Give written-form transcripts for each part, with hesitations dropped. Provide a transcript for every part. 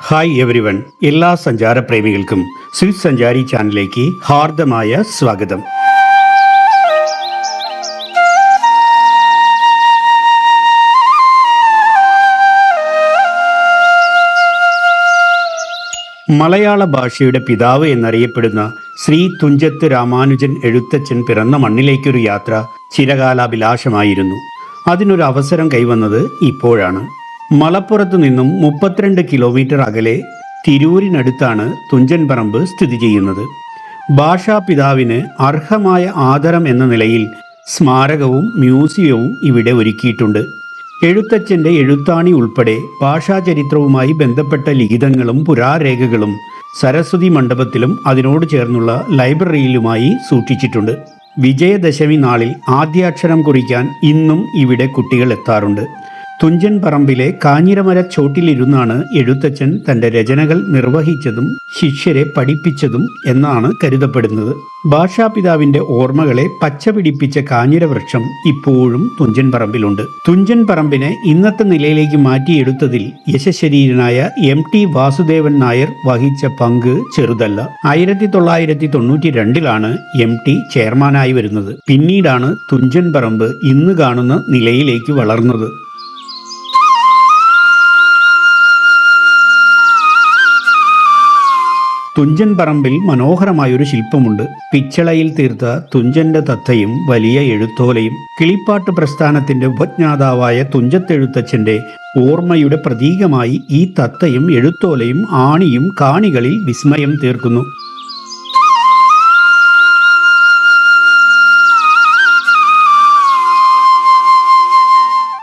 Hi everyone, എല്ലാ സഞ്ചാരപ്രേമികൾക്കും Swiss സഞ്ചാരി ചാനലിലേക്ക് ഹാർദമായ സ്വാഗതം. മലയാള ഭാഷയുടെ പിതാവ് എന്നറിയപ്പെടുന്ന ശ്രീ തുഞ്ചത്ത് രാമാനുജൻ എഴുത്തച്ഛൻ പിറന്ന മണ്ണിലേക്കൊരു യാത്ര ചിരകാലാഭിലാഷമായിരുന്നു. അതിനൊരു അവസരം കൈവന്നത് ഇപ്പോഴാണ്. മലപ്പുറത്തു നിന്നും 32 കിലോമീറ്റർ അകലെ തിരൂരിനടുത്താണ് തുഞ്ചൻ പറമ്പ് സ്ഥിതി ചെയ്യുന്നത്. ഭാഷാപിതാവിന് അർഹമായ ആദരം എന്ന നിലയിൽ സ്മാരകവും മ്യൂസിയവും ഇവിടെ ഒരുക്കിയിട്ടുണ്ട്. എഴുത്തച്ഛൻ്റെ എഴുത്താണി ഉൾപ്പെടെ ഭാഷാചരിത്രവുമായി ബന്ധപ്പെട്ട ലിഖിതങ്ങളും പുരാരേഖകളും സരസ്വതി മണ്ഡപത്തിലും അതിനോട് ചേർന്നുള്ള ലൈബ്രറിയിലുമായി സൂക്ഷിച്ചിട്ടുണ്ട്. വിജയദശമി നാളിൽ ആദ്യാക്ഷരം കുറിക്കാൻ ഇന്നും ഇവിടെ കുട്ടികൾ എത്താറുണ്ട്. തുഞ്ചൻ പറമ്പിലെ കാഞ്ഞിരമര ചോട്ടിലിരുന്നാണ് എഴുത്തച്ഛൻ തൻ്റെ രചനകൾ നിർവഹിച്ചതും ശിഷ്യരെ പഠിപ്പിച്ചതും എന്നാണ് കരുതപ്പെടുന്നത്. ഭാഷാപിതാവിൻ്റെ ഓർമ്മകളെ പച്ചപിടിപ്പിച്ച കാഞ്ഞിരവൃക്ഷം ഇപ്പോഴും തുഞ്ചൻ പറമ്പിലുണ്ട്. തുഞ്ചൻ പറമ്പിനെ ഇന്നത്തെ നിലയിലേക്ക് മാറ്റിയെടുത്തതിൽ യശശരീരനായ MT വാസുദേവൻ നായർ വഹിച്ച പങ്ക് ചെറുതല്ല. 1992 MT ചെയർമാനായി വരുന്നത്. പിന്നീടാണ് തുഞ്ചൻ പറമ്പ് ഇന്ന് കാണുന്ന നിലയിലേക്ക് വളർന്നത്. തുഞ്ചൻ പറമ്പിൽ മനോഹരമായൊരു ശില്പമുണ്ട്. പിച്ചളയിൽ തീർത്ത തുഞ്ചന്റെ തത്തയും വലിയ എഴുത്തോലയും. കിളിപ്പാട്ട് പ്രസ്ഥാനത്തിന്റെ ഉപജ്ഞാതാവായ തുഞ്ചത്തെഴുത്തച്ഛന്റെ ഓർമ്മയുടെ പ്രതീകമായി ഈ തത്തയും എഴുത്തോലയും ആണിയും കാണികളിൽ വിസ്മയം തീർക്കുന്നു.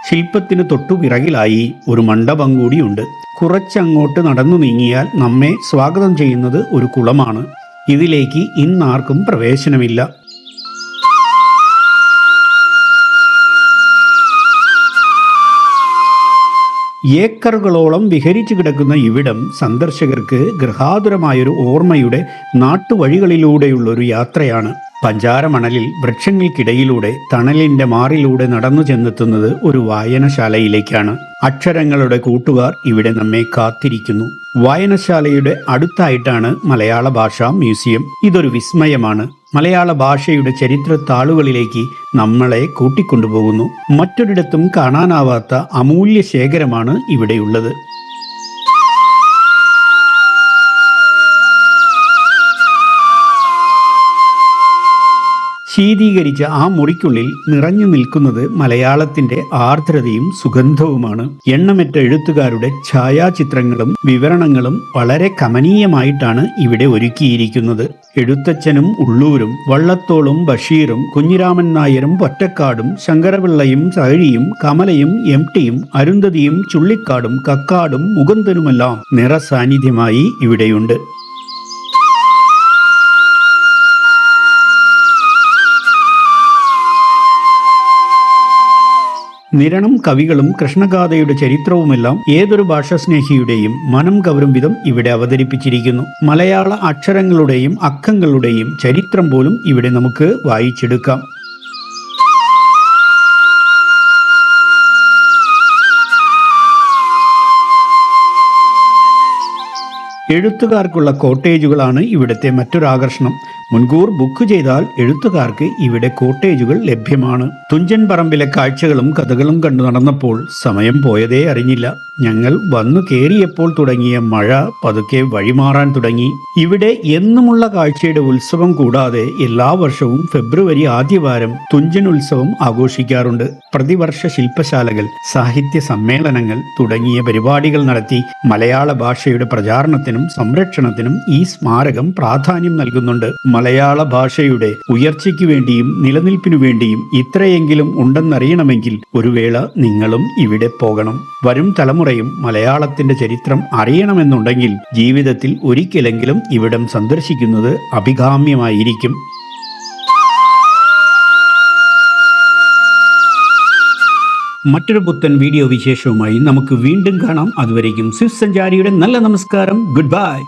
ശില്പത്തിന് തൊട്ടുപിറകിലായി ഒരു മണ്ഡപം കൂടിയുണ്ട്. കുറച്ചങ്ങോട്ട് നടന്നു നീങ്ങിയാൽ നമ്മെ സ്വാഗതം ചെയ്യുന്നത് ഒരു കുളമാണ്. ഇതിലേക്ക് ഇന്നാർക്കും പ്രവേശനമില്ല. ഏക്കറുകളോളം വിഹരിച്ചു കിടക്കുന്ന ഇവിടം സന്ദർശകർക്ക് ഗൃഹാതുരമായൊരു ഓർമ്മയുടെ നാട്ടുവഴികളിലൂടെയുള്ളൊരു യാത്രയാണ്. പഞ്ചാരമണലിൽ വൃക്ഷങ്ങൾക്കിടയിലൂടെ തണലിന്റെ മാറിലൂടെ നടന്നു ചെന്നെത്തുന്നത് ഒരു വായനശാലയിലേക്കാണ്. അക്ഷരങ്ങളുടെ കൂട്ടുകാർ ഇവിടെ നമ്മെ കാത്തിരിക്കുന്നു. വായനശാലയുടെ അടുത്തായിട്ടാണ് മലയാള ഭാഷാ മ്യൂസിയം. ഇതൊരു വിസ്മയമാണ്. മലയാള ഭാഷയുടെ ചരിത്ര താളുകളിലേക്ക് നമ്മളെ കൂട്ടിക്കൊണ്ടുപോകുന്നു. മറ്റൊരിടത്തും കാണാനാവാത്ത അമൂല്യ ശേഖരമാണ് ഇവിടെയുള്ളത്. ശീതീകരിച്ച ആ മുറിക്കുള്ളിൽ നിറഞ്ഞു നിൽക്കുന്നത് മലയാളത്തിന്റെ ആർദ്രതയും സുഗന്ധവുമാണ്. എണ്ണമറ്റ എഴുത്തുകാരുടെ ഛായാചിത്രങ്ങളും വിവരണങ്ങളും വളരെ കമനീയമായിട്ടാണ് ഇവിടെ ഒരുക്കിയിരിക്കുന്നത്. എഴുത്തച്ഛനും ഉള്ളൂരും വള്ളത്തോളും ബഷീറും കുഞ്ഞിരാമൻ നായരും പൊറ്റക്കാടും ശങ്കരപിള്ളയും സഹഴിയും കമലയും MTയും അരുന്ധതിയും ചുള്ളിക്കാടും കക്കാടും മുകുന്ദനുമെല്ലാം നിറസാന്നിധ്യമായി ഇവിടെയുണ്ട്. നിരണം കവികളും കൃഷ്ണഗാഥയുടെ ചരിത്രവുമെല്ലാം ഏതൊരു ഭാഷാസ്നേഹിയുടെയും മനം കവരും വിധം ഇവിടെ അവതരിപ്പിച്ചിരിക്കുന്നു. മലയാള അക്ഷരങ്ങളുടെയും അക്കങ്ങളുടെയും ചരിത്രം പോലും ഇവിടെ നമുക്ക് വായിച്ചെടുക്കാം. എഴുത്തുകാർക്കുള്ള കോട്ടേജുകളാണ് ഇവിടുത്തെ മറ്റൊരാകർഷണം. മുൻകൂർ ബുക്ക് ചെയ്താൽ എഴുത്തുകാർക്ക് ഇവിടെ കോട്ടേജുകൾ ലഭ്യമാണ്. തുഞ്ചൻ പറമ്പിലെ കാഴ്ചകളും കഥകളും കണ്ടു നടന്നപ്പോൾ സമയം പോയതേ അറിഞ്ഞില്ല. ഞങ്ങൾ വന്നു കയറിയപ്പോൾ തുടങ്ങിയ മഴ പതുക്കെ വഴിമാറാൻ തുടങ്ങി. ഇവിടെ എന്നുമുള്ള കാഴ്ചയുടെ ഉത്സവം കൂടാതെ എല്ലാ വർഷവും ഫെബ്രുവരി ആദ്യവാരം തുഞ്ചൻ ഉത്സവം ആഘോഷിക്കാറുണ്ട്. പ്രതിവർഷ ശില്പശാലകൾ, സാഹിത്യ സമ്മേളനങ്ങൾ തുടങ്ങിയ പരിപാടികൾ നടത്തി മലയാള ഭാഷയുടെ പ്രചാരണത്തിനും സംരക്ഷണത്തിനും ഈ സ്മാരകം പ്രാധാന്യം നൽകുന്നുണ്ട്. മലയാള ഭാഷയുടെ ഉയർച്ചയ്ക്ക് വേണ്ടിയും നിലനിൽപ്പിനു വേണ്ടിയും ഇത്രയെങ്കിലും ഉണ്ടെന്നറിയണമെങ്കിൽ ഒരു വേള നിങ്ങളും ഇവിടെ പോകണം. വരും തലമുറയും മലയാളത്തിന്റെ ചരിത്രം അറിയണമെന്നുണ്ടെങ്കിൽ ജീവിതത്തിൽ ഒരിക്കലെങ്കിലും ഇവിടം സന്ദർശിക്കുന്നത് അഭികാമ്യമായിരിക്കും. മറ്റൊരു പുത്തൻ വീഡിയോ വിശേഷവുമായി നമുക്ക് വീണ്ടും കാണാം. അതുവരേക്കും സ്വിസ് സഞ്ചാരിയുടെ നല്ല നമസ്കാരം. Good bye.